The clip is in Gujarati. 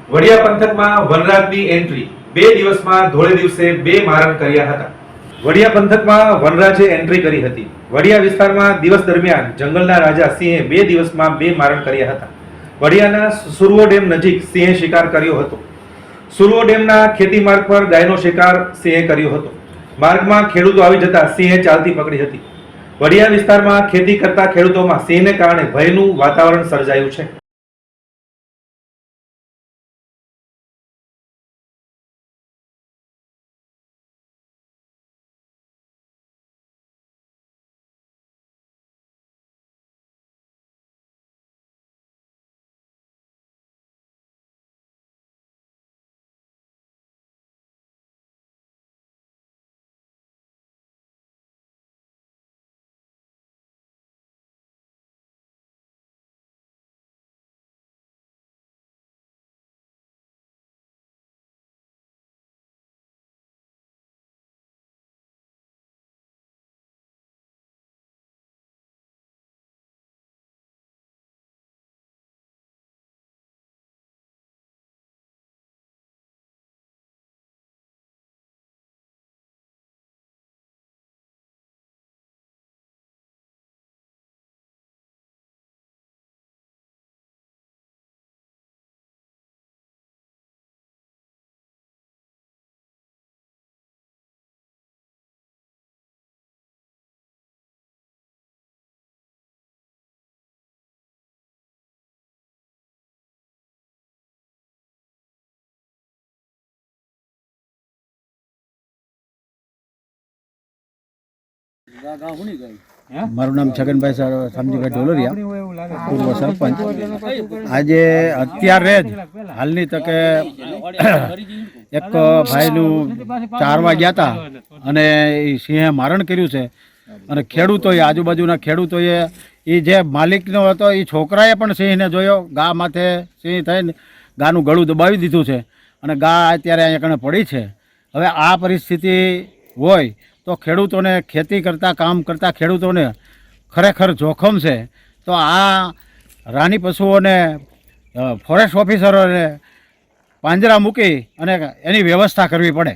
વડિયા પંથકમાં વનરાજની એન્ટ્રી 2 દિવસમાં ધોળે દિવસે 2 મારણ કર્યા હતા। વડિયા પંથકમાં વનરાજે એન્ટ્રી કરી હતી। વડિયા વિસ્તારમાં દિવસ દરમિયાન જંગલના રાજા સિંહે 2 દિવસમાં 2 મારણ કર્યા હતા। વડિયાના સુરવો ડેમ નજીક સિંહે શિકાર કર્યો હતો। સુરવો ડેમના ખેતી માર્ગ પર ગાયનો શિકાર સિંહે કર્યો હતો। માર્ગમાં ખેડૂતો આવી જતા સિંહે ચાલતી પકડી હતી। વડિયા વિસ્તારમાં ખેતી કરતા ખેડૂતોમાં સિંહને કારણે ભયનું વાતાવરણ સર્જાયું છે। મારું નામ છગનભાઈ શામજીભાઈ ઢોલરિયા, પૂર્વ સરપંચ। આજે અત્યારે જ હાલની તકે એક ભાઈનું ચારવા ગયા હતા અને એ સિંહે મારણ કર્યું છે અને ખેડૂતોએ, આજુબાજુના ખેડૂતોએ, એ જે માલિકનો હતો એ છોકરાએ પણ સિંહને જોયો। ગા માથે સિંહ થઈને ગાનું ગળું દબાવી દીધું છે અને ગા અત્યારે અહીંયા કણે પડી છે। હવે આ પરિસ્થિતિ હોય તો ખેડૂતોને, ખેતી કરતા કામ કરતા ખેડૂતોને ખરેખર જોખમ છે। તો આ રાની પશુઓને ફોરેસ્ટ ઓફિસરોને પાંજરા મૂકી અને એની વ્યવસ્થા કરવી પડે।